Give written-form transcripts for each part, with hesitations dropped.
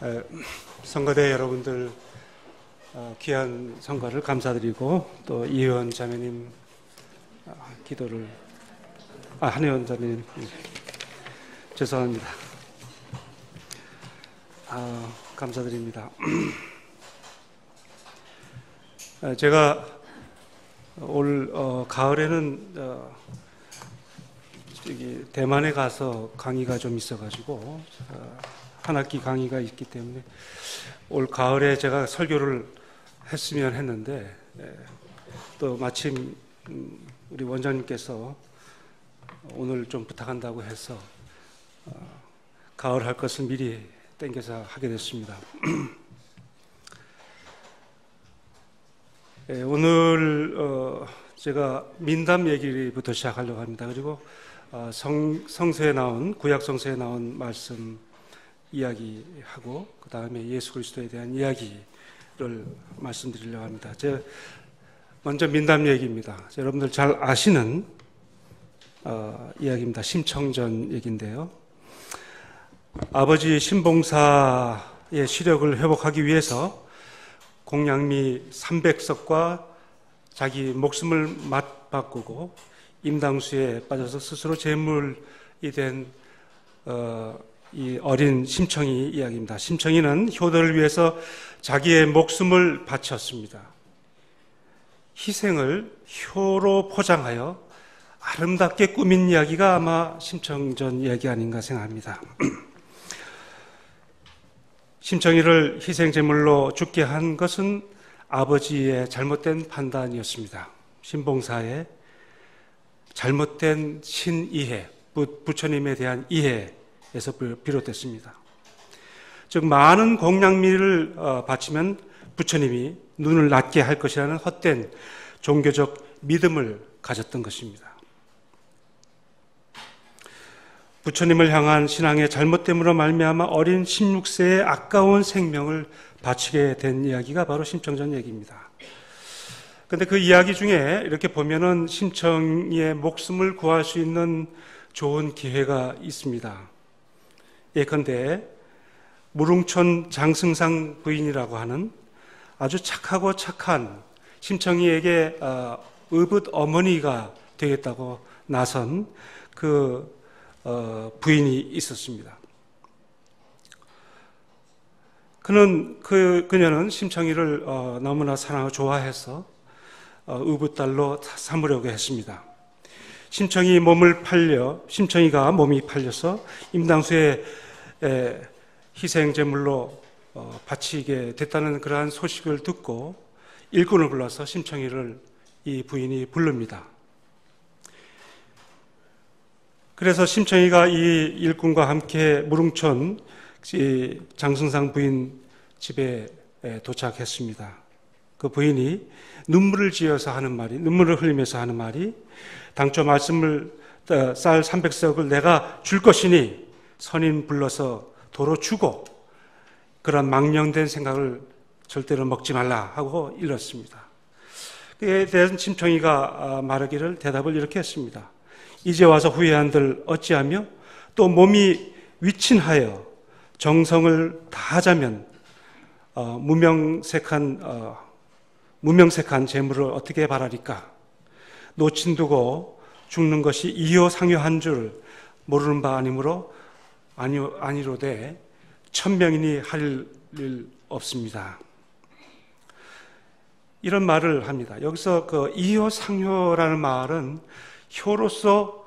에, 성가대 여러분들 귀한 성가를 감사드리고 또 이혜원 자매님 기도를 한혜원 자매님 죄송합니다. 감사드립니다. 제가 올 가을에는 대만에 가서 강의가 좀 있어가지고 한 학기 강의가 있기 때문에 올 가을에 제가 설교를 했으면 했는데 또 마침 우리 원장님께서 오늘 좀 부탁한다고 해서 가을 할 것을 미리 땡겨서 하게 됐습니다. 오늘 제가 민담 얘기부터 시작하려고 합니다. 그리고 성서에 나온 구약 성서에 나온 말씀 이야기하고 그 다음에 예수 그리스도에 대한 이야기를 말씀드리려고 합니다. 먼저 민담 얘기입니다. 여러분들 잘 아시는 이야기입니다. 심청전 얘기인데요. 아버지 신봉사의 시력을 회복하기 위해서 공양미 300석과 자기 목숨을 맞바꾸고 임당수에 빠져서 스스로 제물이 된 이 어린 심청이 이야기입니다. 심청이는 효도를 위해서 자기의 목숨을 바쳤습니다. 희생을 효로 포장하여 아름답게 꾸민 이야기가 아마 심청전 이야기 아닌가 생각합니다. 심청이를 희생제물로 죽게 한 것은 아버지의 잘못된 판단이었습니다. 신봉사의 잘못된 신이해, 부처님에 대한 이해에서 비롯됐습니다. 즉 많은 공양미를 바치면 부처님이 눈을 낮게 할 것이라는 헛된 종교적 믿음을 가졌던 것입니다. 부처님을 향한 신앙의 잘못됨으로 말미암아 어린 16세의 아까운 생명을 바치게 된 이야기가 바로 심청전 얘기입니다. 그런데 그 이야기 중에 이렇게 보면은 심청이의 목숨을 구할 수 있는 좋은 기회가 있습니다. 예컨대 무릉촌 장승상 부인이라고 하는 아주 착하고 착한 심청이에게 의붓 어머니가 되겠다고 나선 그 부인이 있었습니다. 그녀는 심청이를 너무나 사랑하고 좋아해서 의붓딸로 삼으려고 했습니다. 심청이가 몸이 팔려서 임당수에 희생제물로 바치게 됐다는 그러한 소식을 듣고 일꾼을 불러서 심청이를 이 부인이 부릅니다. 그래서 심청이가 이 일꾼과 함께 무릉촌 장승상 부인 집에 도착했습니다. 그 부인이 눈물을 흘리면서 하는 말이 당초 말씀을 쌀 300석을 내가 줄 것이니 선인 불러서 도로 주고 그런 망령된 생각을 절대로 먹지 말라 하고 일렀습니다. 그에 대한 심청이가 말하기를 대답을 이렇게 했습니다. 이제 와서 후회한들 어찌하며 또 몸이 위친하여 정성을 다하자면 무명색한 재물을 어떻게 바라리까? 놓친 두고 죽는 것이 이효상효한 줄 모르는 바 아니로되 천명이니 할 일 없습니다. 이런 말을 합니다. 여기서 그 이효상효라는 말은 효로서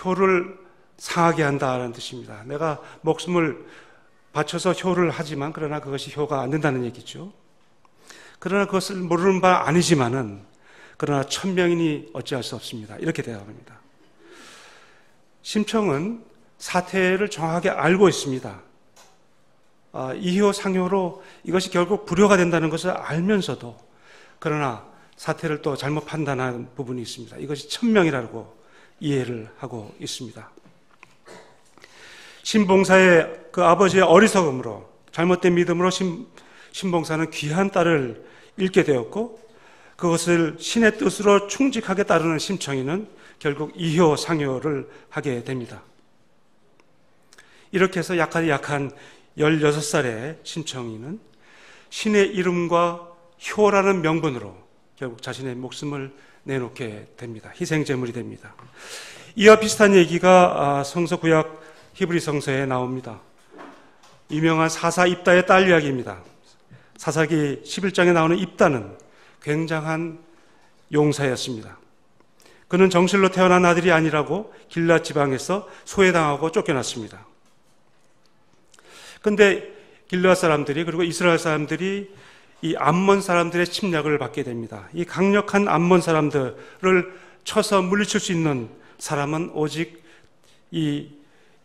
효를 상하게 한다는 뜻입니다. 내가 목숨을 바쳐서 효를 하지만 그러나 그것이 효가 안 된다는 얘기죠. 그러나 그것을 모르는 바 아니지만은 그러나 천명이니 어찌할 수 없습니다. 이렇게 대답합니다. 심청은 사태를 정확하게 알고 있습니다. 이효상효로 이것이 결국 불효가 된다는 것을 알면서도 그러나 사태를 또 잘못 판단한 부분이 있습니다. 이것이 천명이라고 이해를 하고 있습니다. 신봉사의 그 아버지의 어리석음으로 잘못된 믿음으로 신봉사는 귀한 딸을 잃게 되었고 그것을 신의 뜻으로 충직하게 따르는 심청이는 결국 이효상효를 하게 됩니다. 이렇게 해서 약한 16살의 신청이는 신의 이름과 효라는 명분으로 결국 자신의 목숨을 내놓게 됩니다. 희생제물이 됩니다. 이와 비슷한 얘기가 성서 구약 히브리 성서에 나옵니다. 유명한 사사 입다의 딸 이야기입니다. 사사기 11장에 나오는 입다는 굉장한 용사였습니다. 그는 정실로 태어난 아들이 아니라고 길앗 지방에서 소외당하고 쫓겨났습니다. 그런데 길앗 사람들이 그리고 이스라엘 사람들이 이 암몬 사람들의 침략을 받게 됩니다. 이 강력한 암몬 사람들을 쳐서 물리칠 수 있는 사람은 오직 이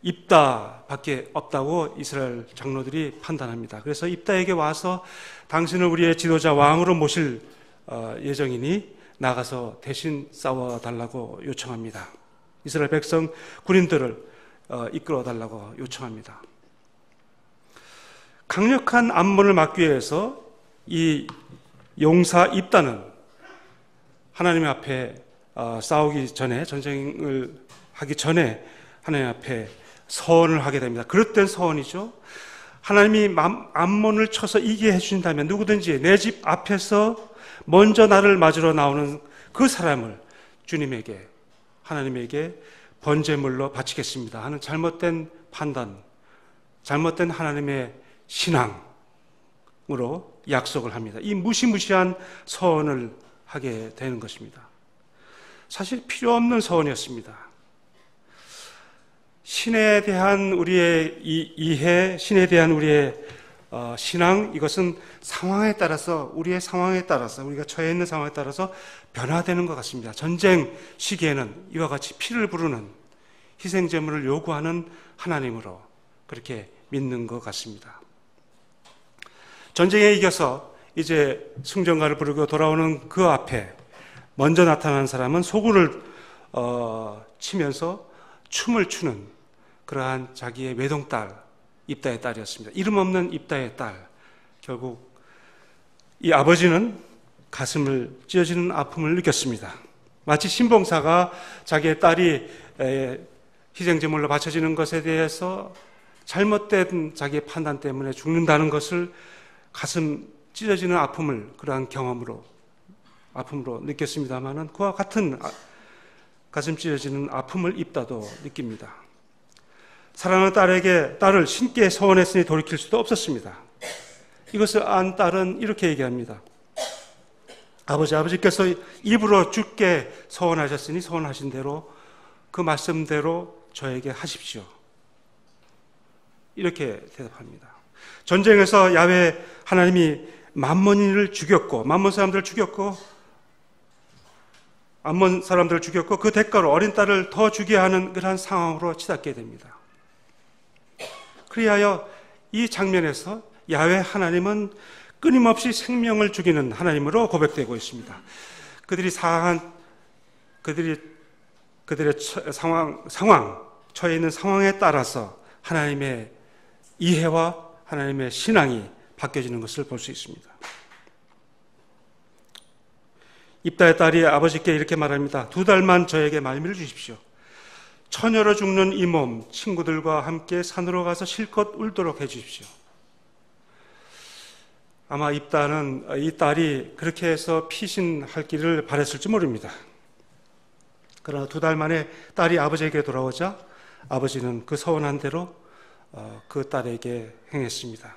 입다밖에 없다고 이스라엘 장로들이 판단합니다. 그래서 입다에게 와서 당신을 우리의 지도자 왕으로 모실 예정이니 나가서 대신 싸워달라고 요청합니다. 이스라엘 백성 군인들을 이끌어달라고 요청합니다. 강력한 암몬을 막기 위해서 이 용사 입다는 하나님 앞에 싸우기 전에, 전쟁을 하기 전에 하나님 앞에 서원을 하게 됩니다. 그릇된 서원이죠. 하나님이 암몬을 쳐서 이기게 해주신다면 누구든지 내 집 앞에서 먼저 나를 맞으러 나오는 그 사람을 주님에게, 하나님에게 번제물로 바치겠습니다 하는 잘못된 판단, 잘못된 하나님의 신앙으로 약속을 합니다. 이 무시무시한 서원을 하게 되는 것입니다. 사실 필요 없는 서원이었습니다. 신에 대한 우리의 이해, 신에 대한 우리의 신앙, 이것은 상황에 따라서, 우리의 상황에 따라서, 우리가 처해 있는 상황에 따라서 변화되는 것 같습니다. 전쟁 시기에는 이와 같이 피를 부르는 희생제물을 요구하는 하나님으로 그렇게 믿는 것 같습니다. 전쟁에 이겨서 이제 승전가를 부르고 돌아오는 그 앞에 먼저 나타난 사람은 소군을 치면서 춤을 추는 그러한 자기의 외동딸, 입다의 딸이었습니다. 이름 없는 입다의 딸. 결국 이 아버지는 가슴을 찢어지는 아픔을 느꼈습니다. 마치 신봉사가 자기의 딸이 희생제물로 바쳐지는 것에 대해서 잘못된 자기의 판단 때문에 죽는다는 것을 가슴 찢어지는 아픔을 그러한 아픔으로 느꼈습니다만은 그와 같은 가슴 찢어지는 아픔을 입다도 느낍니다. 사랑하는 딸을 신께 서원했으니 돌이킬 수도 없었습니다. 이것을 안 딸은 이렇게 얘기합니다. 아버지께서 입으로 죽게 서원하셨으니 서원하신 대로 그 말씀대로 저에게 하십시오. 이렇게 대답합니다. 전쟁에서 야훼 하나님이 만몬인을 죽였고, 암몬 사람들을 죽였고 그 대가로 어린 딸을 더 죽게 하는 그러한 상황으로 치닫게 됩니다. 그리하여 이 장면에서 야훼 하나님은 끊임없이 생명을 죽이는 하나님으로 고백되고 있습니다. 그들의 처해 있는 상황에 따라서 하나님의 이해와 하나님의 신앙이 바뀌어지는 것을 볼 수 있습니다. 입다의 딸이 아버지께 이렇게 말합니다. 2달만 저에게 말미를 주십시오. 처녀로 죽는 이 몸 친구들과 함께 산으로 가서 실컷 울도록 해 주십시오. 아마 입다는 이 딸이 그렇게 해서 피신할 길을 바랬을지 모릅니다. 그러나 2달 만에 딸이 아버지에게 돌아오자 아버지는 그 서원한 대로 그 딸에게 행했습니다.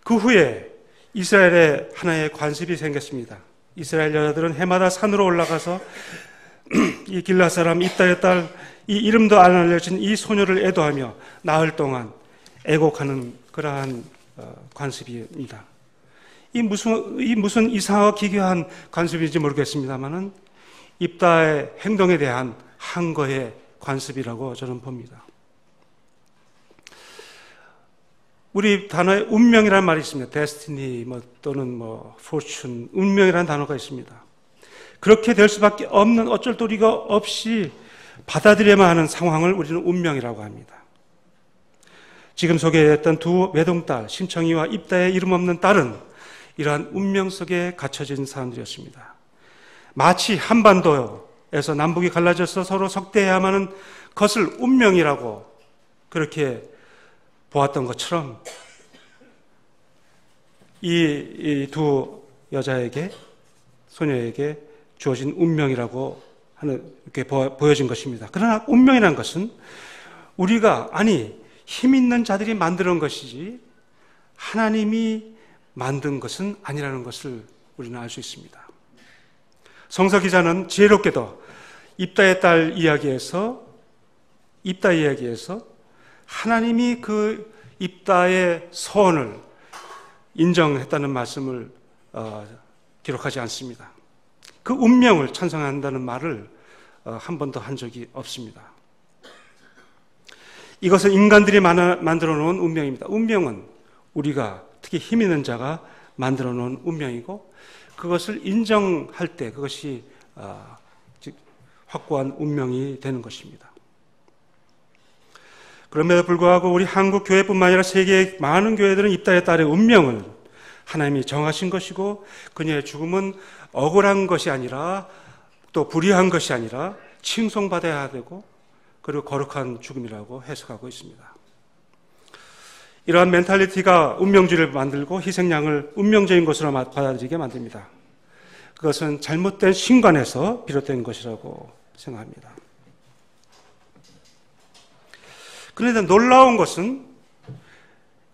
그 후에 이스라엘에 하나의 관습이 생겼습니다. 이스라엘 여자들은 해마다 산으로 올라가서 이 길앗 사람 입다의 딸, 이 이름도 안 알려진 이 소녀를 애도하며 나흘 동안 애곡하는 그러한 관습입니다. 이 무슨 이상하고 기괴한 관습인지 모르겠습니다만은 입다의 행동에 대한 항거의 관습이라고 저는 봅니다. 우리 단어에 운명이라는 말이 있습니다. destiny 또는 fortune, 운명이라는 단어가 있습니다. 그렇게 될 수밖에 없는 어쩔 도리가 없이 받아들여야만 하는 상황을 우리는 운명이라고 합니다. 지금 소개했던 두 외동딸, 심청이와 입다의 이름 없는 딸은 이러한 운명 속에 갇혀진 사람들이었습니다. 마치 한반도에서 남북이 갈라져서 서로 석대해야만 하는 것을 운명이라고 그렇게 보았던 것처럼 이 두 여자에게, 소녀에게 주어진 운명이라고 하는, 이렇게 보여진 것입니다. 그러나 운명이라는 것은 우리가, 힘 있는 자들이 만드는 것이지 하나님이 만든 것은 아니라는 것을 우리는 알 수 있습니다. 성서 기자는 지혜롭게도 입다의 딸 이야기에서 하나님이 그 입다의 소원을 인정했다는 말씀을 기록하지 않습니다. 그 운명을 찬성한다는 말을 한 번도 한 적이 없습니다. 이것은 인간들이 만들어 놓은 운명입니다. 운명은 우리가, 특히 힘 있는 자가 만들어 놓은 운명이고, 그것을 인정할 때 그것이 확고한 운명이 되는 것입니다. 그럼에도 불구하고 우리 한국 교회뿐만 아니라 세계의 많은 교회들은 입다의 딸의 운명을 하나님이 정하신 것이고, 그녀의 죽음은 억울한 것이 아니라, 또 불의한 것이 아니라 칭송받아야 되고, 그리고 거룩한 죽음이라고 해석하고 있습니다. 이러한 멘탈리티가 운명주의를 만들고 희생양을 운명적인 것으로 받아들이게 만듭니다. 그것은 잘못된 신관에서 비롯된 것이라고 생각합니다. 그런데 놀라운 것은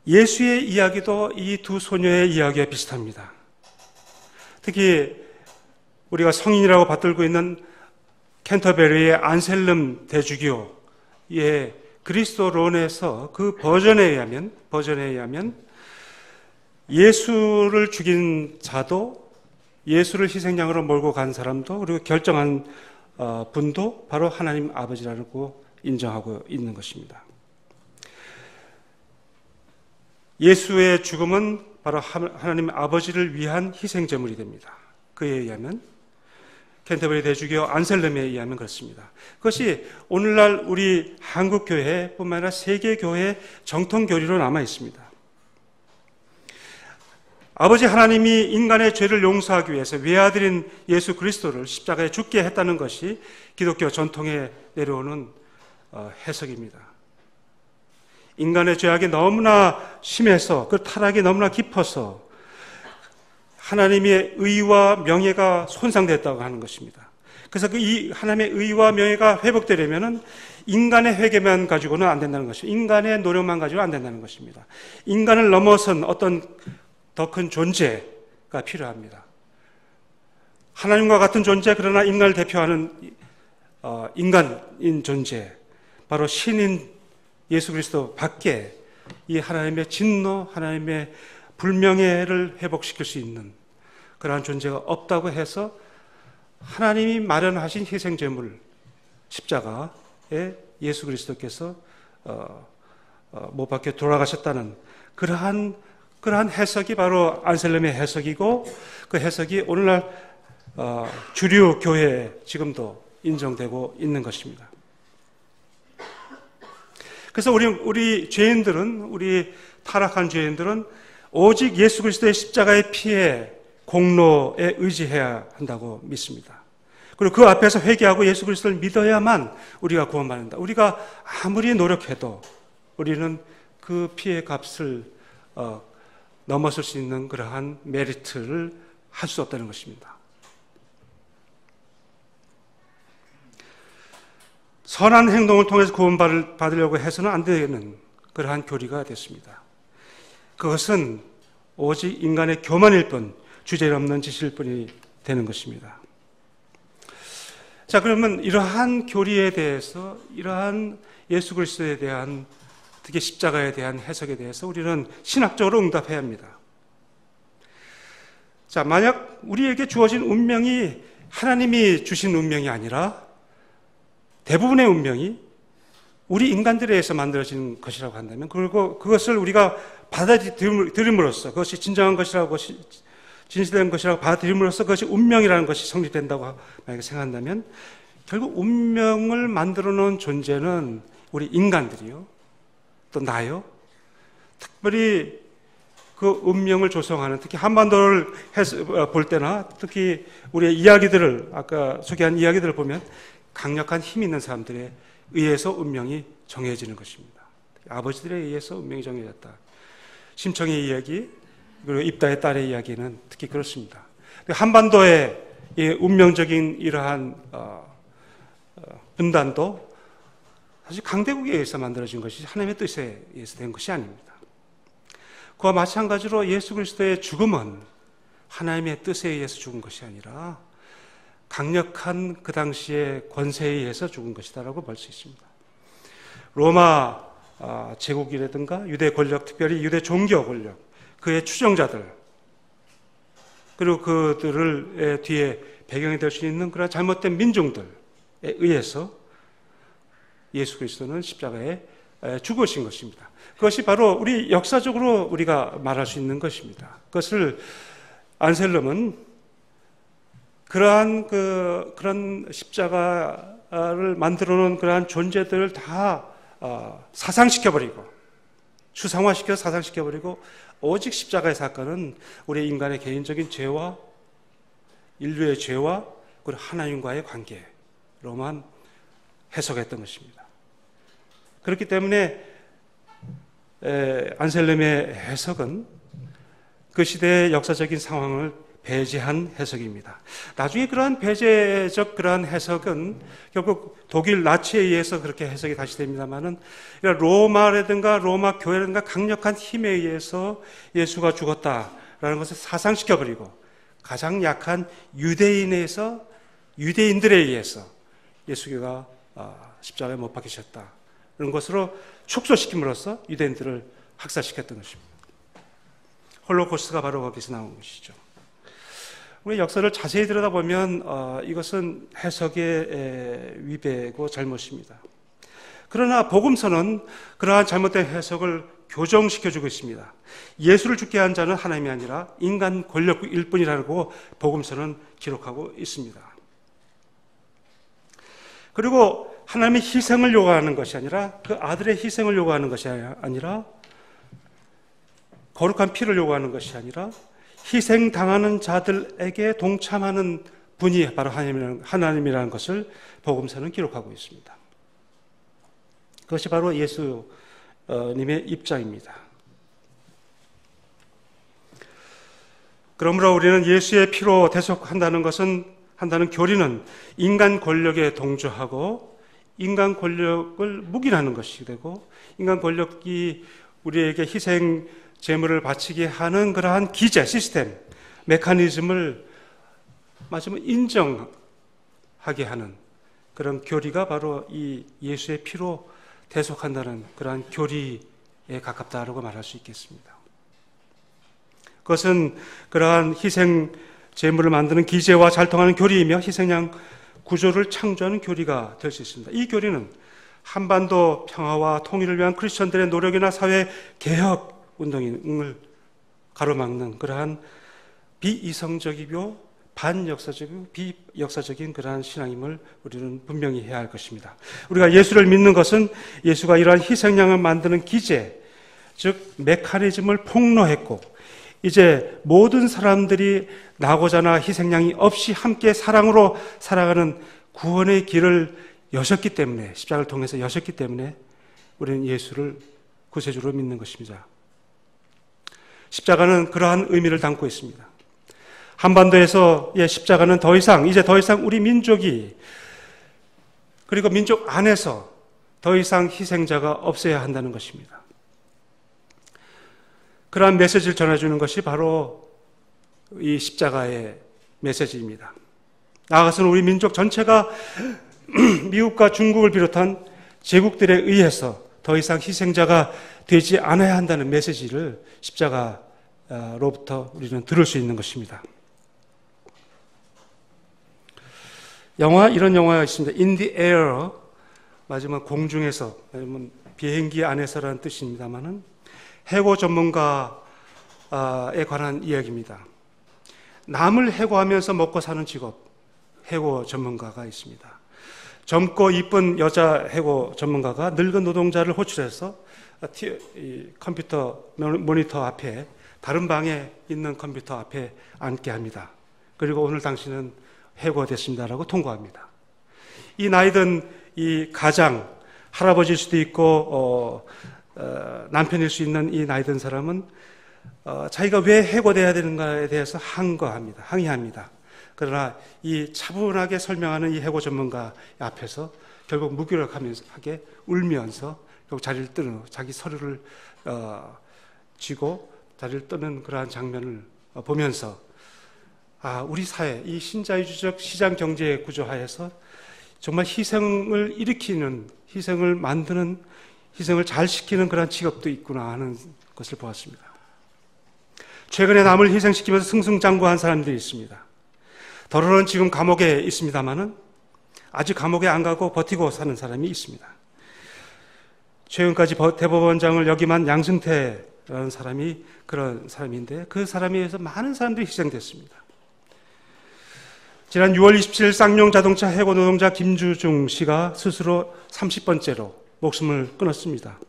예수의 이야기도 이 두 소녀의 이야기와 비슷합니다. 특히 우리가 성인이라고 받들고 있는 캔터베리의 안셀름 대주교의 그리스도론에서 그 버전에 의하면 예수를 죽인 자도, 예수를 희생양으로 몰고 간 사람도, 그리고 결정한 분도 바로 하나님 아버지라고 인정하고 있는 것입니다. 예수의 죽음은 바로 하나님 아버지를 위한 희생제물이 됩니다. 그에 의하면, 캔터베리 대주교 안셀름에 의하면 그렇습니다. 그것이 오늘날 우리 한국교회뿐만 아니라 세계교회의 정통교리로 남아 있습니다. 아버지 하나님이 인간의 죄를 용서하기 위해서 외아들인 예수 그리스도를 십자가에 죽게 했다는 것이 기독교 전통에 내려오는 해석입니다. 인간의 죄악이 너무나 심해서, 그 타락이 너무나 깊어서 하나님의 의와 명예가 손상됐다고 하는 것입니다. 그래서 이 하나님의 의와 명예가 회복되려면 인간의 회개만 가지고는 안 된다는 것입니다. 인간의 노력만 가지고는 안 된다는 것입니다. 인간을 넘어선 어떤 더 큰 존재가 필요합니다. 하나님과 같은 존재, 그러나 인간을 대표하는 인간인 존재, 바로 신인 예수 그리스도 밖에 이 하나님의 진노, 하나님의 불명예를 회복시킬 수 있는 그러한 존재가 없다고 해서 하나님이 마련하신 희생제물 십자가에 예수 그리스도께서 못 박혀 돌아가셨다는 그러한 해석이 바로 안셀름의 해석이고, 그 해석이 오늘날 주류 교회에 지금도 인정되고 있는 것입니다. 그래서 우리 죄인들은, 우리 타락한 죄인들은 오직 예수 그리스도의 십자가의 피에, 공로에 의지해야 한다고 믿습니다. 그리고 그 앞에서 회개하고 예수 그리스도를 믿어야만 우리가 구원받는다. 우리가 아무리 노력해도 우리는 그 피의 값을 넘어설 수 있는 그러한 메리트를 할 수 없다는 것입니다. 선한 행동을 통해서 구원받으려고 해서는 안 되는 그러한 교리가 됐습니다. 그것은 오직 인간의 교만일 뿐, 주제넘는 짓일 뿐이 되는 것입니다. 자, 그러면 이러한 교리에 대해서, 이러한 예수 그리스도에 대한, 특히 십자가에 대한 해석에 대해서 우리는 신학적으로 응답해야 합니다. 자, 만약 우리에게 주어진 운명이 하나님이 주신 운명이 아니라 대부분의 운명이 우리 인간들에 의해서 만들어진 것이라고 한다면, 그리고 그것을 우리가 받아들임으로써 그것이 진정한 것이라고, 진실된 것이라고 받아들임으로써 그것이 운명이라는 것이 성립된다고 만약에 생각한다면, 결국 운명을 만들어 놓은 존재는 우리 인간들이요, 또 나요, 특별히 그 운명을 조성하는, 특히 한반도를 볼 때나 특히 우리의 이야기들을, 아까 소개한 이야기들을 보면 강력한 힘 있는 사람들에 의해서 운명이 정해지는 것입니다. 아버지들에 의해서 운명이 정해졌다. 심청의 이야기, 그리고 입다의 딸의 이야기는 특히 그렇습니다. 한반도의 이 운명적인 이러한 분단도 사실 강대국에 의해서 만들어진 것이 하나님의 뜻에 의해서 된 것이 아닙니다. 그와 마찬가지로 예수 그리스도의 죽음은 하나님의 뜻에 의해서 죽은 것이 아니라 강력한 그 당시의 권세에 의해서 죽은 것이다라고 볼 수 있습니다. 로마 제국이라든가 유대 권력, 특별히 유대 종교 권력, 그의 추종자들, 그리고 그들을 뒤에 배경이 될 수 있는 그런 잘못된 민중들에 의해서 예수 그리스도는 십자가에 죽으신 것입니다. 그것이 바로 우리 역사적으로 우리가 말할 수 있는 것입니다. 그것을 안셀름은 그런 십자가를 만들어 놓은 그러한 존재들을 다 사상시켜버리고, 추상화시켜 사상시켜버리고, 오직 십자가의 사건은 우리 인간의 개인적인 죄와 인류의 죄와 그리고 하나님과의 관계로만 해석했던 것입니다. 그렇기 때문에 안셀름의 해석은 그 시대의 역사적인 상황을 배제한 해석입니다. 나중에 그러한 배제적 그러한 해석은 결국 독일 나치에 의해서 그렇게 해석이 다시 됩니다만은 로마라든가 로마 교회라든가 강력한 힘에 의해서 예수가 죽었다라는 것을 사상시켜버리고 가장 약한 유대인들에 의해서 예수가 십자가에 못 박히셨다. 이런 것으로 축소시킴으로써 유대인들을 학살시켰던 것입니다. 홀로코스트가 바로 거기서 나온 것이죠. 우리 역사를 자세히 들여다보면 이것은 해석의 위배고 잘못입니다. 그러나 복음서는 그러한 잘못된 해석을 교정시켜주고 있습니다. 예수를 죽게 한 자는 하나님이 아니라 인간 권력일 뿐이라고 복음서는 기록하고 있습니다. 그리고 하나님의 희생을 요구하는 것이 아니라 그 아들의 희생을 요구하는 것이 아니라 거룩한 피를 요구하는 것이 아니라 희생당하는 자들에게 동참하는 분이 바로 하나님이라는 것을 복음서는 기록하고 있습니다. 그것이 바로 예수님의 입장입니다. 그러므로 우리는 예수의 피로 대속한다는 교리는 인간 권력에 동조하고 인간 권력을 묵인하는 것이 되고 인간 권력이 우리에게 희생 제물을 바치게 하는 그러한 기제, 시스템, 메커니즘을 마지막 인정하게 하는 그런 교리가 바로 이 예수의 피로 대속한다는 그러한 교리에 가깝다라고 말할 수 있겠습니다. 그것은 그러한 희생 제물을 만드는 기제와 잘 통하는 교리이며 희생양 구조를 창조하는 교리가 될 수 있습니다. 이 교리는 한반도 평화와 통일을 위한 크리스천들의 노력이나 사회 개혁 운동을 가로막는 그러한 비이성적이고 반역사적이고 비역사적인 그러한 신앙임을 우리는 분명히 해야 할 것입니다. 우리가 예수를 믿는 것은 예수가 이러한 희생양을 만드는 기제, 즉 메커니즘을 폭로했고 이제 모든 사람들이 나고자나 희생양이 없이 함께 사랑으로 살아가는 구원의 길을 여셨기 때문에, 십자가를 통해서 여셨기 때문에 우리는 예수를 구세주로 믿는 것입니다. 십자가는 그러한 의미를 담고 있습니다. 한반도에서의 십자가는 이제 더 이상 우리 민족이 그리고 민족 안에서 더 이상 희생자가 없어야 한다는 것입니다. 그러한 메시지를 전해주는 것이 바로 이 십자가의 메시지입니다. 나아가서는 우리 민족 전체가 미국과 중국을 비롯한 제국들에 의해서 더 이상 희생자가 되지 않아야 한다는 메시지를 십자가로부터 우리는 들을 수 있는 것입니다. 이런 영화가 있습니다. In the air, 마지막 공중에서, 비행기 안에서라는 뜻입니다만은 해고 전문가에 관한 이야기입니다. 남을 해고하면서 먹고 사는 직업, 해고 전문가가 있습니다. 젊고 이쁜 여자 해고 전문가가 늙은 노동자를 호출해서 컴퓨터 모니터 앞에, 다른 방에 있는 컴퓨터 앞에 앉게 합니다. 그리고 오늘 당신은 해고됐습니다라고 통보합니다. 이 나이든 이 가장, 할아버지일 수도 있고 남편일 수 있는 이 나이 든 사람은 자기가 왜 해고돼야 되는가에 대해서 항의합니다. 그러나 이 차분하게 설명하는 이 해고 전문가 앞에서 결국 무기력하게 울면서 결국 자리를 뜨는, 자기 서류를 쥐고 자리를 뜨는 그러한 장면을 보면서 우리 사회, 이 신자유주의적 시장 경제 구조 하에서 정말 희생을 일으키는, 희생을 만드는, 희생을 잘 시키는 그런 직업도 있구나 하는 것을 보았습니다. 최근에 남을 희생시키면서 승승장구한 사람들이 있습니다. 더러는 지금 감옥에 있습니다만은 아직 감옥에 안 가고 버티고 사는 사람이 있습니다. 최근까지 대법원장을 역임한 양승태라는 사람이 그런 사람인데 그 사람에 의해서 많은 사람들이 희생됐습니다. 지난 6월 27일 쌍용 자동차 해고 노동자 김주중 씨가 스스로 30번째로 목숨을 끊었습니다.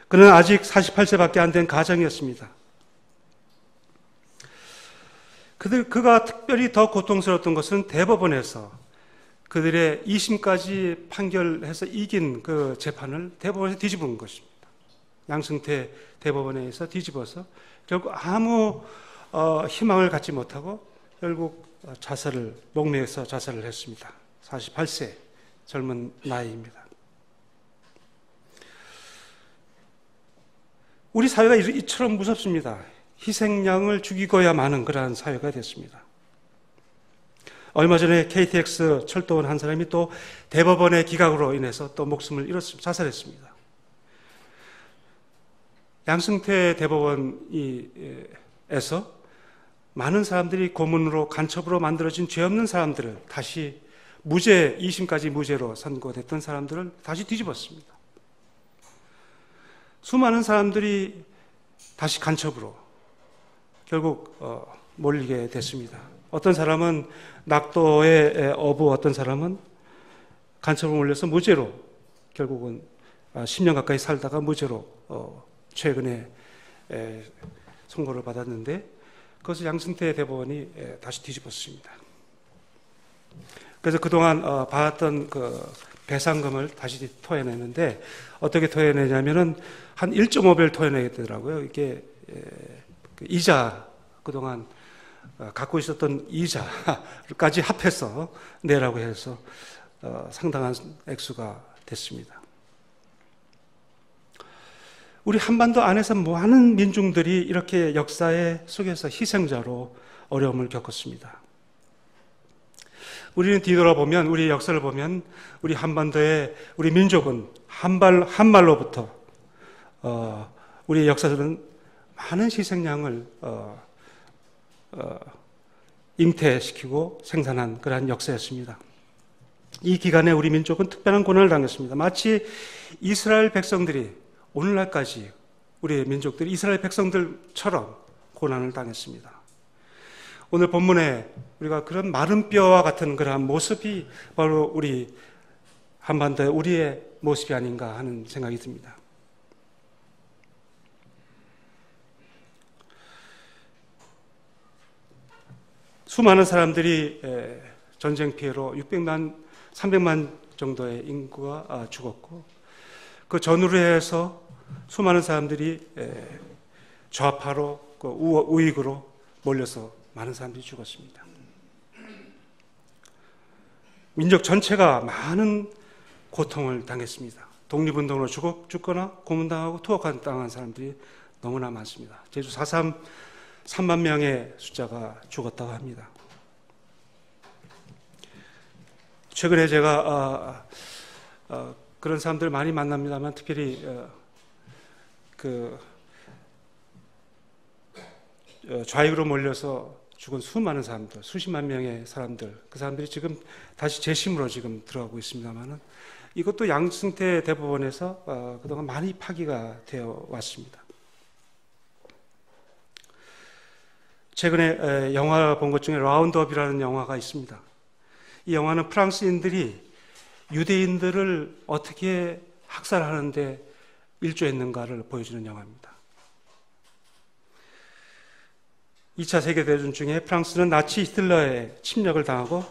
그는 아직 48세밖에 안 된 가장이었습니다. 그가 특별히 더 고통스러웠던 것은 대법원에서 그들의 2심까지 판결해서 이긴 그 재판을 대법원에서 뒤집은 것입니다. 양승태 대법원에서 뒤집어서 결국 아무 희망을 갖지 못하고 결국 목매에서 자살을 했습니다. 48세 젊은 나이입니다. 우리 사회가 이처럼 무섭습니다. 희생양을 죽이고야 마는 그러한 사회가 됐습니다. 얼마 전에 KTX 철도원 한 사람이 또 대법원의 기각으로 인해서 또 목숨을 잃었습니다. 자살했습니다. 양승태 대법원에서 많은 사람들이 고문으로 간첩으로 만들어진 죄 없는 사람들을 다시 2심까지 무죄로 선고됐던 사람들을 다시 뒤집었습니다. 수많은 사람들이 다시 간첩으로 결국 몰리게 됐습니다. 어떤 사람은 낙도의 어부, 어떤 사람은 간첩으로 몰려서 무죄로 결국은 10년 가까이 살다가 무죄로 최근에 선고를 받았는데 그것을 양승태 대법원이 다시 뒤집었습니다. 그래서 그동안 받았던 그 배상금을 다시 토해내는데 어떻게 토해내냐면은 한 1.5배를 토해내게 되더라고요. 이게 이자, 그동안 갖고 있었던 이자까지 합해서 내라고 해서 상당한 액수가 됐습니다. 우리 한반도 안에서 많은 민중들이 이렇게 역사의 속에서 희생자로 어려움을 겪었습니다. 우리는 뒤돌아보면, 우리 역사를 보면 우리 한반도의 우리 민족은 한말로부터 우리 역사들은 많은 희생양을 잉태시키고 생산한 그러한 역사였습니다. 이 기간에 우리 민족은 특별한 고난을 당했습니다. 마치 이스라엘 백성들이 오늘날까지 우리 민족들이 이스라엘 백성들처럼 고난을 당했습니다. 오늘 본문에 우리가 그런 마른 뼈와 같은 그러한 모습이 바로 우리 한반도의 우리의 모습이 아닌가 하는 생각이 듭니다. 수많은 사람들이 전쟁 피해로 300만 정도의 인구가 죽었고 그 전후로 해서 수많은 사람들이 좌파로 우익으로 몰려서 많은 사람들이 죽었습니다. 민족 전체가 많은 고통을 당했습니다. 독립운동으로 죽거나 고문당하고 투옥당한 사람들이 너무나 많습니다. 제주 4.3 3만 명의 숫자가 죽었다고 합니다. 최근에 제가 그런 사람들 많이 만납니다만 특별히 좌익으로 몰려서 죽은 수많은 사람들, 수십만 명의 사람들, 그 사람들이 지금 다시 재심으로 지금 들어가고 있습니다만은 이것도 양승태 대법원에서 그동안 많이 파기가 되어 왔습니다. 최근에 영화 본 것 중에 라운드업이라는 영화가 있습니다. 이 영화는 프랑스인들이 유대인들을 어떻게 학살하는데 일조했는가를 보여주는 영화입니다. 2차 세계대전 중에 프랑스는 나치 히틀러의 침략을 당하고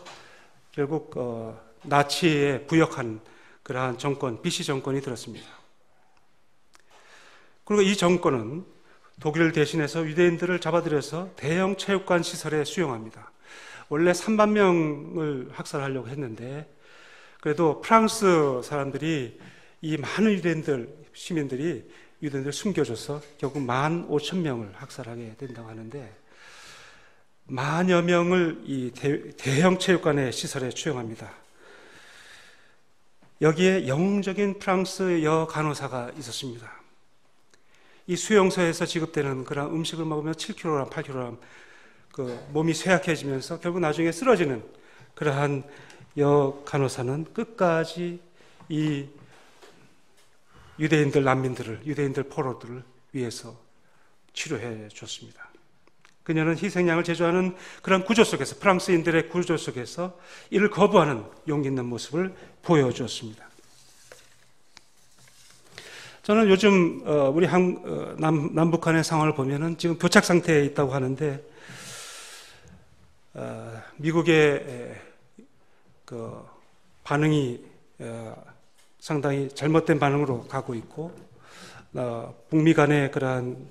결국 나치에 부역한 그러한 정권, 비시 정권이 들었습니다. 그리고 이 정권은 독일을 대신해서 유대인들을 잡아들여서 대형 체육관 시설에 수용합니다. 원래 3만 명을 학살하려고 했는데 그래도 프랑스 사람들이 이 많은 시민들이 유대인들 숨겨줘서 결국 15,000명을 학살하게 된다고 하는데, 만여 명을 이 대형 체육관의 시설에 수용합니다. 여기에 영웅적인 프랑스 여간호사가 있었습니다. 이 수용소에서 지급되는 그런 음식을 먹으면 7kg, 8kg 몸이 쇠약해지면서 결국 나중에 쓰러지는 그러한 여간호사는 끝까지 이 유대인들 난민들을, 유대인들 포로들을 위해서 치료해 줬습니다. 그녀는 희생양을 제조하는 그런 구조 속에서, 프랑스인들의 구조 속에서 이를 거부하는 용기 있는 모습을 보여주었습니다. 저는 요즘 우리 남북한의 상황을 보면은 지금 교착 상태에 있다고 하는데, 미국의 그 반응이 상당히 잘못된 반응으로 가고 있고, 북미 간의 그러한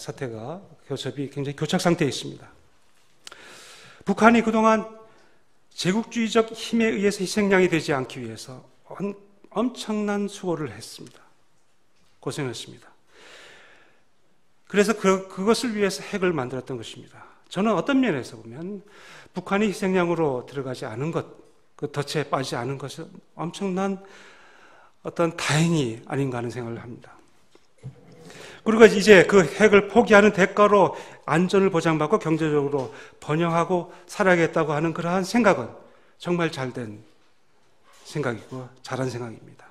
사태가, 교섭이 굉장히 교착 상태에 있습니다. 북한이 그동안 제국주의적 힘에 의해서 희생양이 되지 않기 위해서 엄청난 수고를 했습니다. 고생했습니다. 그래서 그것을 위해서 핵을 만들었던 것입니다. 저는 어떤 면에서 보면 북한이 희생양으로 들어가지 않은 것, 그 덫에 빠지지 않은 것은 엄청난 어떤 다행이 아닌가 하는 생각을 합니다. 그리고 이제 그 핵을 포기하는 대가로 안전을 보장받고 경제적으로 번영하고 살아야겠다고 하는 그러한 생각은 정말 잘된 생각이고 잘한 생각입니다.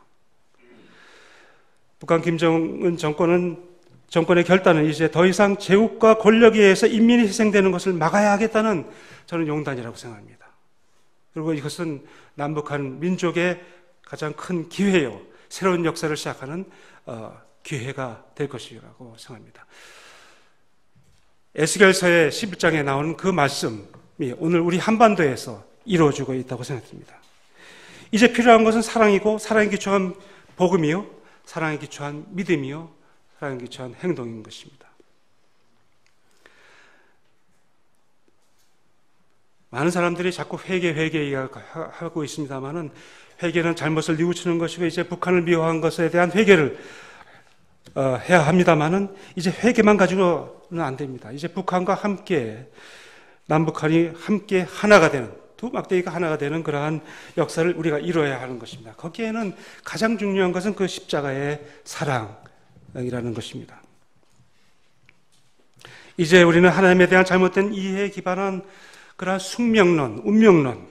북한 김정은 정권의 결단은 이제 더 이상 제국과 권력에 의해서 인민이 희생되는 것을 막아야 하겠다는 저는 용단이라고 생각합니다. 그리고 이것은 남북한 민족의 가장 큰 기회요, 새로운 역사를 시작하는 기회가 될 것이라고 생각합니다. 에스겔서의 11장에 나오는 그 말씀이 오늘 우리 한반도에서 이루어지고 있다고 생각합니다. 이제 필요한 것은 사랑이고, 사랑에 기초한 복음이요, 사랑에 기초한 믿음이요, 사랑에 기초한 행동인 것입니다. 많은 사람들이 자꾸 회개 이야기하고 있습니다만은, 회개는 잘못을 뉘우치는 것이고 이제 북한을 미워한 것에 대한 회개를 해야 합니다만은, 이제 회개만 가지고는 안 됩니다. 이제 북한과 함께, 남북한이 함께 하나가 되는, 두 막대기가 하나가 되는 그러한 역사를 우리가 이루어야 하는 것입니다. 거기에는 가장 중요한 것은 그 십자가의 사랑이라는 것입니다. 이제 우리는 하나님에 대한 잘못된 이해에 기반한 그러한 숙명론, 운명론,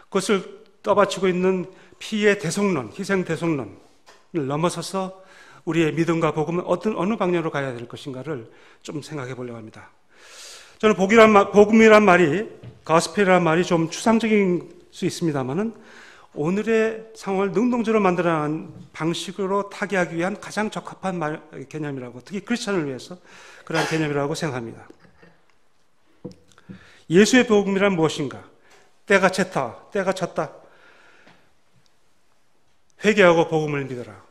그것을 떠받치고 있는 피의 대속론, 희생 대속론을 넘어서서 우리의 믿음과 복음은 어느 방향으로 가야 될 것인가를 좀 생각해 보려고 합니다. 저는 복음이란 말이, 가스펠이란 말이 좀 추상적인 수 있습니다만은, 오늘의 상황을 능동적으로 만들어내는 방식으로 타개하기 위한 가장 적합한 개념이라고, 특히 크리스천을 위해서 그런 개념이라고 생각합니다. 예수의 복음이란 무엇인가? 때가 찼다, 때가 찼다. 회개하고 복음을 믿어라.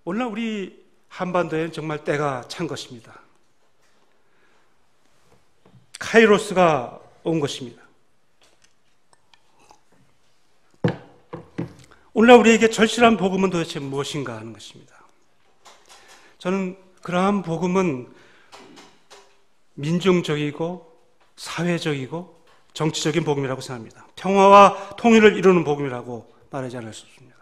오늘 우리 한반도에는 정말 때가 찬 것입니다. 카이로스가 온 것입니다. 오늘날 우리에게 절실한 복음은 도대체 무엇인가 하는 것입니다. 저는 그러한 복음은 민중적이고 사회적이고 정치적인 복음이라고 생각합니다. 평화와 통일을 이루는 복음이라고 말하지 않을 수 없습니다.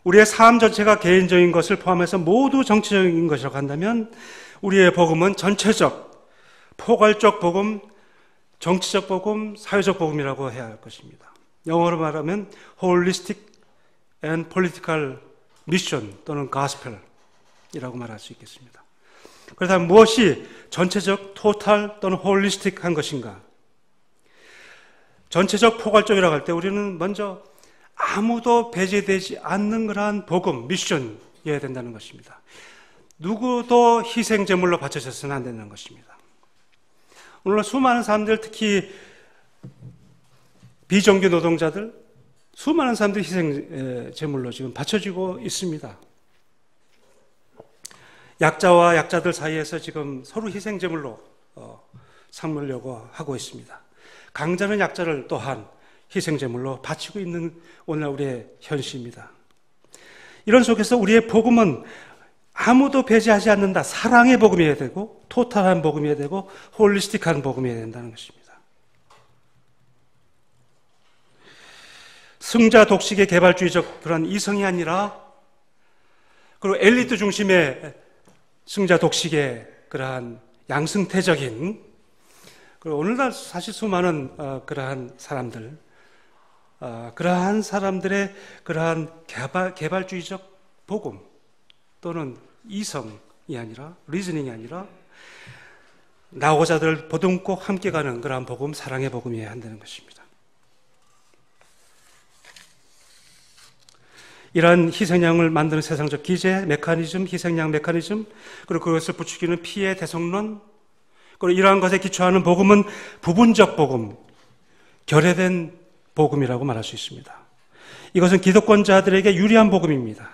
우리의 삶 전체가 개인적인 것을 포함해서 모두 정치적인 것이라고 한다면, 우리의 복음은 전체적, 포괄적 복음, 정치적 복음, 사회적 복음이라고 해야 할 것입니다. 영어로 말하면 holistic and political mission 또는 gospel이라고 말할 수 있겠습니다. 그렇다면 무엇이 전체적, 토탈 또는 홀리스틱한 것인가? 전체적, 포괄적이라고 할 때 우리는 먼저 아무도 배제되지 않는 그러한 복음, 미션이어야 된다는 것입니다. 누구도 희생제물로 바쳐져서는 안 된다는 것입니다. 오늘 수많은 사람들, 특히 비정규 노동자들, 수많은 사람들이 희생제물로 지금 바쳐지고 있습니다. 약자와 약자들 사이에서 지금 서로 희생제물로 삼으려고 하고 있습니다. 강자는 약자를 또한 희생제물로 바치고 있는 오늘 우리의 현실입니다. 이런 속에서 우리의 복음은 아무도 배제하지 않는다. 사랑의 복음이어야 되고 토탈한 복음이어야 되고 홀리스틱한 복음이어야 된다는 것입니다. 승자 독식의 개발주의적 그런 이성이 아니라, 그리고 엘리트 중심의 승자 독식의 그러한 양승태적인, 그리고 오늘날 사실 수많은 그러한 사람들, 그러한 사람들의 그러한 개발주의적 복음 또는 이성이 아니라, 리즈닝이 아니라 나오자들 보듬고 함께 가는 그러한 복음, 사랑의 복음이어야 한다는 것입니다. 이러한 희생양을 만드는 세상적 기제, 메커니즘, 희생양 메커니즘, 그리고 그것을 부추기는 피해 대성론, 그리고 이러한 것에 기초하는 복음은 부분적 복음, 결여된 복음이라고 말할 수 있습니다. 이것은 기득권자들에게 유리한 복음입니다.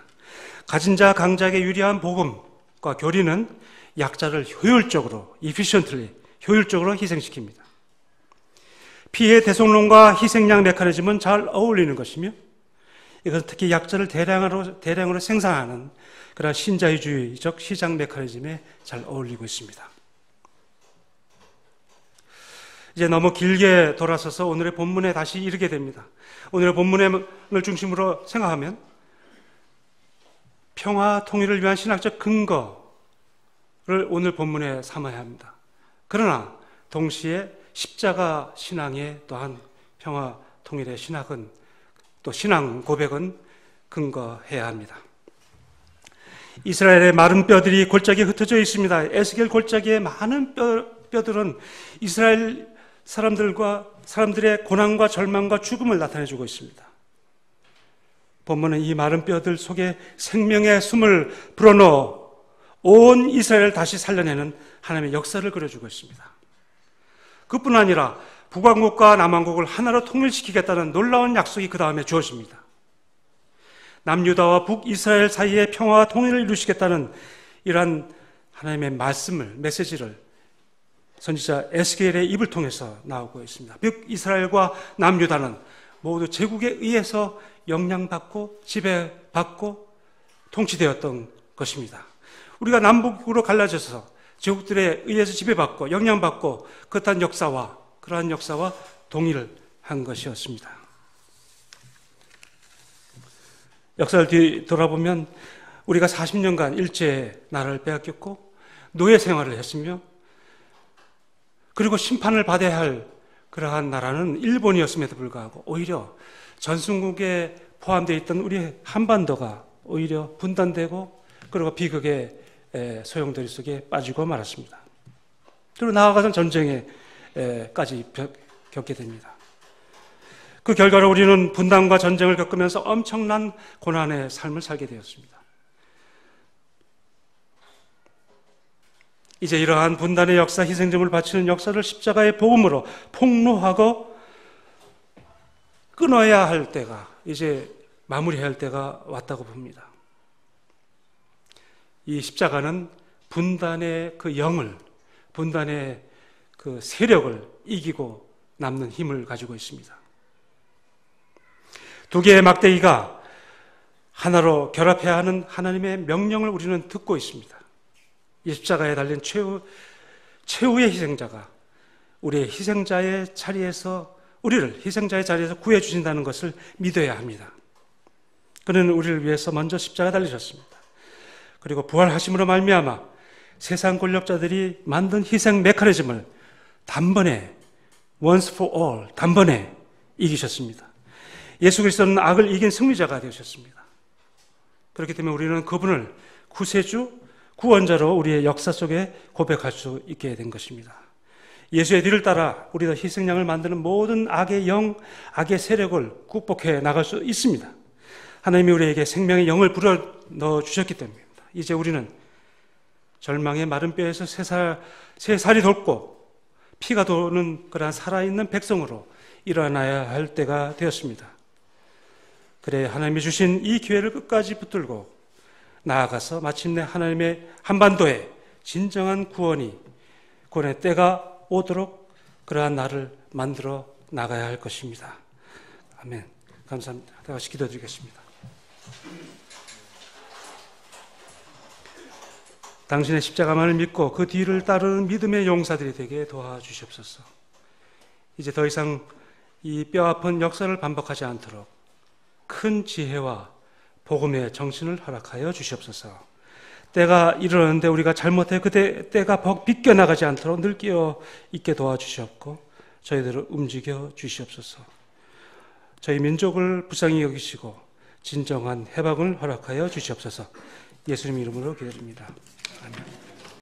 가진 자 강자에게 유리한 복음과 교리는 약자를 효율적으로, efficiently, 효율적으로 희생시킵니다. 피해 대성론과 희생양 메커니즘은 잘 어울리는 것이며, 이것은 특히 약자를 대량으로 생산하는 그런 신자유주의적 시장 메커니즘에 잘 어울리고 있습니다. 이제 너무 길게 돌아서서 오늘의 본문에 다시 이르게 됩니다. 오늘의 본문을 중심으로 생각하면 평화 통일을 위한 신학적 근거를 오늘 본문에 삼아야 합니다. 그러나 동시에 십자가 신앙의 또한 평화 통일의 신학은, 또 신앙 고백은 근거해야 합니다. 이스라엘의 마른 뼈들이 골짜기에 흩어져 있습니다. 에스겔 골짜기의 많은 뼈들은 이스라엘 사람들의 고난과 절망과 죽음을 나타내주고 있습니다. 본문은 이 마른 뼈들 속에 생명의 숨을 불어넣어 온 이스라엘을 다시 살려내는 하나님의 역사를 그려주고 있습니다. 그뿐 아니라 북왕국과 남왕국을 하나로 통일시키겠다는 놀라운 약속이 그 다음에 주어집니다. 남유다와 북이스라엘 사이의 평화와 통일을 이루시겠다는 이러한 하나님의 말씀을, 메시지를 선지자 에스겔의 입을 통해서 나오고 있습니다. 북이스라엘과 남유다는 모두 제국에 의해서 영향받고 지배받고 통치되었던 것입니다. 우리가 남북으로 갈라져서 제국들에 의해서 지배받고 영향받고 그러한 역사와 동일을 한 것이었습니다. 역사를 뒤돌아보면 우리가 40년간 일제 나라를 빼앗겼고 노예 생활을 했으며, 그리고 심판을 받아야 할 그러한 나라는 일본이었음에도 불구하고 오히려 전순국에 포함되어 있던 우리 한반도가 오히려 분단되고, 그리고 비극의 소용돌이 속에 빠지고 말았습니다. 그리고 나아가서 전쟁에까지 겪게 됩니다. 그 결과로 우리는 분단과 전쟁을 겪으면서 엄청난 고난의 삶을 살게 되었습니다. 이제 이러한 분단의 역사, 희생점을 바치는 역사를 십자가의 복음으로 폭로하고 끊어야 할 때가, 이제 마무리해야 할 때가 왔다고 봅니다. 이 십자가는 분단의 그 영을, 분단의 그 세력을 이기고 남는 힘을 가지고 있습니다. 두 개의 막대기가 하나로 결합해야 하는 하나님의 명령을 우리는 듣고 있습니다. 이 십자가에 달린 최후의 희생자가 우리의 희생자의 자리에서, 우리를 희생자의 자리에서 구해주신다는 것을 믿어야 합니다. 그는 우리를 위해서 먼저 십자가에 달리셨습니다. 그리고 부활하심으로 말미암아 세상 권력자들이 만든 희생 메커니즘을 단번에, once for all, 단번에 이기셨습니다. 예수 그리스도는 악을 이긴 승리자가 되셨습니다. 그렇기 때문에 우리는 그분을 구세주, 구원자로 우리의 역사 속에 고백할 수 있게 된 것입니다. 예수의 뒤를 따라 우리가 희생양을 만드는 모든 악의 영, 악의 세력을 극복해 나갈 수 있습니다. 하나님이 우리에게 생명의 영을 불어넣어 주셨기 때문입니다. 이제 우리는 절망의 마른 뼈에서 새살이 돋고 피가 도는 그러한 살아있는 백성으로 일어나야 할 때가 되었습니다. 그래 하나님이 주신 이 기회를 끝까지 붙들고 나아가서 마침내 하나님의 한반도에 진정한 구원의 때가 오도록 그러한 날을 만들어 나가야 할 것입니다. 아멘. 감사합니다. 다 같이 기도드리겠습니다. 당신의 십자가만을 믿고 그 뒤를 따르는 믿음의 용사들이 되게 도와주시옵소서. 이제 더 이상 이 뼈아픈 역사를 반복하지 않도록 큰 지혜와 복음의 정신을 허락하여 주시옵소서. 때가 이르렀는데 우리가 잘못해 때가 비껴나가지 않도록 늘 끼어 있게 도와주시옵고 저희들을 움직여 주시옵소서. 저희 민족을 불쌍히 여기시고 진정한 해방을 허락하여 주시옵소서. 예수님 이름으로 기도드립니다. 아멘.